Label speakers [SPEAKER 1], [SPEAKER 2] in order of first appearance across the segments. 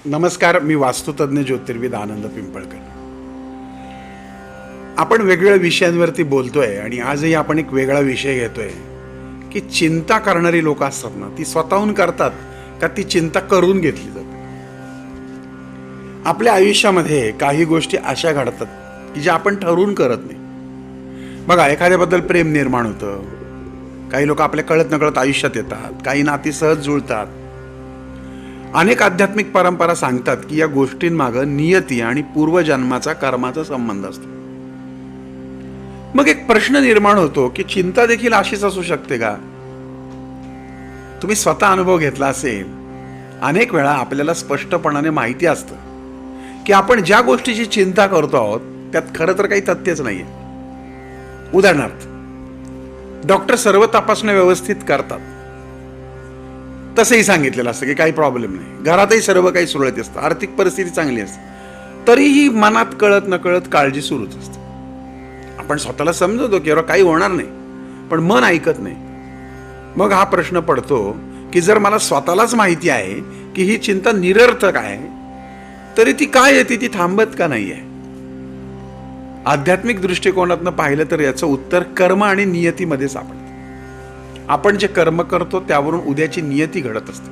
[SPEAKER 1] नमस्कार, मी वास्तुतज्ञ ज्योतिर्विद आनंद पिंपळकर. आपण वेगवेगळ्या विषयांवरती बोलतोय आणि आजही आपण एक वेगळा विषय घेतोय की चिंता करणारी लोक असतात ना, ती स्वतःहून करतात का ती चिंता करून घेतली जाते. आपल्या आयुष्यामध्ये काही गोष्टी अशा घडतात की ज्या आपण ठरवून करत नाही. बघा, एखाद्याबद्दल प्रेम निर्माण होतं, काही लोक आपल्या कळत नकळत आयुष्यात येतात, काही नाती सहज जुळतात. अनेक आध्यात्मिक परंपरा सांगतात की या गोष्टींमागं नियती आणि पूर्वजन्माचा कर्माचा संबंध असतो. मग एक प्रश्न निर्माण होतो की चिंता देखील अशीच असू शकते का? तुम्ही स्वतः अनुभव घेतला असेल, अनेक वेळा आपल्याला स्पष्टपणाने माहिती असतं की आपण ज्या गोष्टीची चिंता करतो आहोत त्यात खरं तर काही तथ्यच नाहीये. उदाहरणार्थ, डॉक्टर सर्व तपासण्या व्यवस्थित करतात, तसंही सांगितलेलं असतं की काही प्रॉब्लेम नाही, घरातही सर्व काही सुरळीत असतं, आर्थिक परिस्थिती चांगली असते, तरीही मनात कळत नकळत काळजी सुरूच असते. आपण स्वतःला समजवतो की काही होणार नाही, पण मन ऐकत नाही. मग हा प्रश्न पडतो की जर मला स्वतःलाच माहिती आहे की ही चिंता निरर्थक आहे, तरी ती काय येते, ती थांबत का नाही आहे? आध्यात्मिक दृष्टिकोनातनं पाहिलं तर याचं उत्तर कर्म आणि नियतीमध्ये सापडतं. आपण जे कर्म करतो त्यावरून उद्याची नियती घडत असते.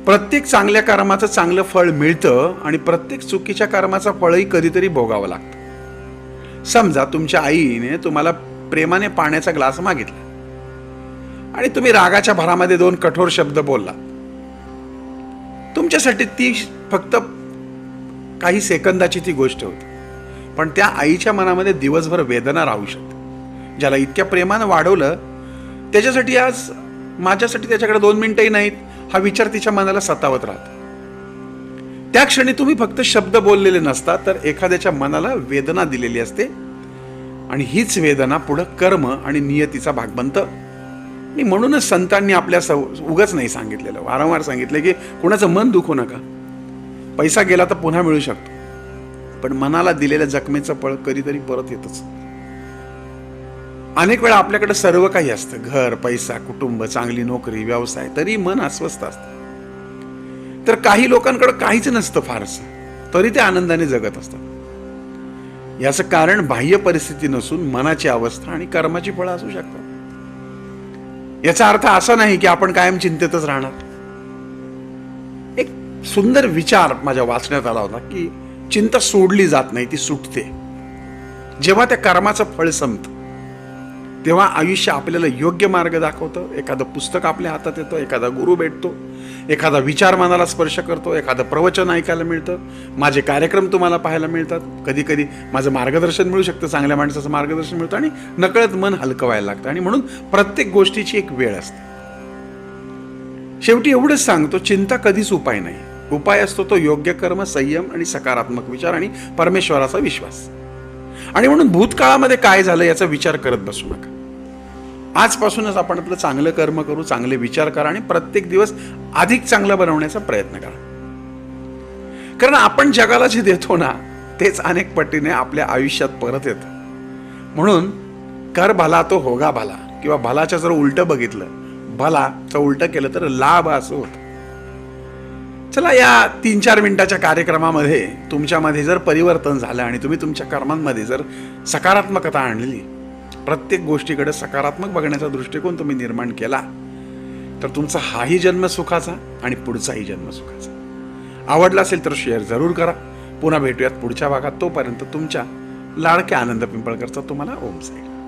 [SPEAKER 1] प्रत्येक चांगल्या कर्माचं चांगलं फळ मिळतं आणि प्रत्येक चुकीच्या कर्माचं फळही कधीतरी भोगावं लागतं. समजा तुमच्या आईने तुम्हाला प्रेमाने पाण्याचा ग्लास मागितला आणि तुम्ही रागाच्या भरामध्ये 2 कठोर शब्द बोलला. तुमच्यासाठी ती फक्त काही सेकंदाची ती गोष्ट होती, पण त्या आईच्या मनामध्ये दिवसभर वेदना राहू शकते. ज्याला इतक्या प्रेमानं वाढवलं त्याच्यासाठी आज माझ्यासाठी त्याच्याकडे 2 मिनिटंही नाहीत हा विचार तिच्या मनाला सतावत राहतो. त्या क्षणी तुम्ही फक्त शब्द बोललेले नसता, तर एखाद्याच्या मनाला वेदना दिलेली असते आणि हीच वेदना पुढं कर्म आणि नियतीचा भाग बनतं. आणि म्हणूनच संतांनी आपल्या उगाच नाही सांगितलेलं, वारंवार सांगितलं की कुणाचं मन दुखू नका. पैसा गेला तर पुन्हा मिळू शकतो, पण मनाला दिलेल्या जखमेचं फळ कधीतरी परत येतच. अनेक वेळा आपल्याकडे सर्व काही असतं, घर, पैसा, कुटुंब, चांगली नोकरी, व्यवसाय, तरी मन अस्वस्थ असतं. तर काही लोकांकडे काहीच नसतं फारसं, तरी ते आनंदाने जगत असतात. याचं कारण बाह्य परिस्थिती नसून मनाची अवस्था आणि कर्माची फळं असू शकतात. याचा अर्थ असा नाही की आपण कायम चिंतेतच राहणार. एक सुंदर विचार माझ्या वाचण्यात आला होता की चिंता सोडली जात नाही, ती सुटते. जेव्हा त्या कर्माचं फळ संपतं तेव्हा आयुष्य आपल्याला योग्य मार्ग दाखवतं. एखादं पुस्तक आपल्या हातात येतं, एखादा गुरु भेटतो, एखादा विचार मनाला स्पर्श करतो, एखादं प्रवचन ऐकायला मिळतं, माझे कार्यक्रम तुम्हाला पाहायला मिळतात, कधी कधी माझं मार्गदर्शन मिळू शकतं, चांगल्या माणसाचं मार्गदर्शन मिळतं आणि नकळत मन हलकं व्हायला लागतं. आणि म्हणून प्रत्येक गोष्टीची एक वेळ असते. शेवटी एवढंच सांगतो, चिंता कधीच उपाय नाही. उपाय असतो तो योग्य कर्म, संयम आणि सकारात्मक विचार आणि परमेश्वराचा विश्वास. आणि म्हणून भूतकाळामध्ये काय झालं याचा विचार करत बसू नका. आजपासूनच आपण आपलं चांगलं कर्म करू, चांगले विचार करा आणि प्रत्येक दिवस अधिक चांगला बनवण्याचा प्रयत्न करा. कारण आपण जगाला जे देतो ना, तेच अनेक पटीने आपल्या आयुष्यात परत येतं. म्हणून कर भला तो होगा भला, किंवा भलाच्या जर उलटं बघितलं, भलाचं उलटं केलं तर लाभ असं होतं. चला, या 3-4 मिनिटाच्या कार्यक्रमामध्ये तुमच्यामध्ये जर परिवर्तन झालं आणि तुम्ही तुमच्या कर्मांमध्ये जर सकारात्मकता आणली, प्रत्येक गोष्टीकडे सकारात्मक बघण्याचा दृष्टिकोन तुम्ही निर्माण केला, तर तुमचा हाही जन्म सुखाचा आणि पुढचाही जन्म सुखाचा. आवडला असेल तर शेअर जरूर करा. पुन्हा भेटूयात पुढच्या भागात. तोपर्यंत तुमच्या लाडक्या आनंद पिंपळकरचा तुम्हाला ओम साईराम.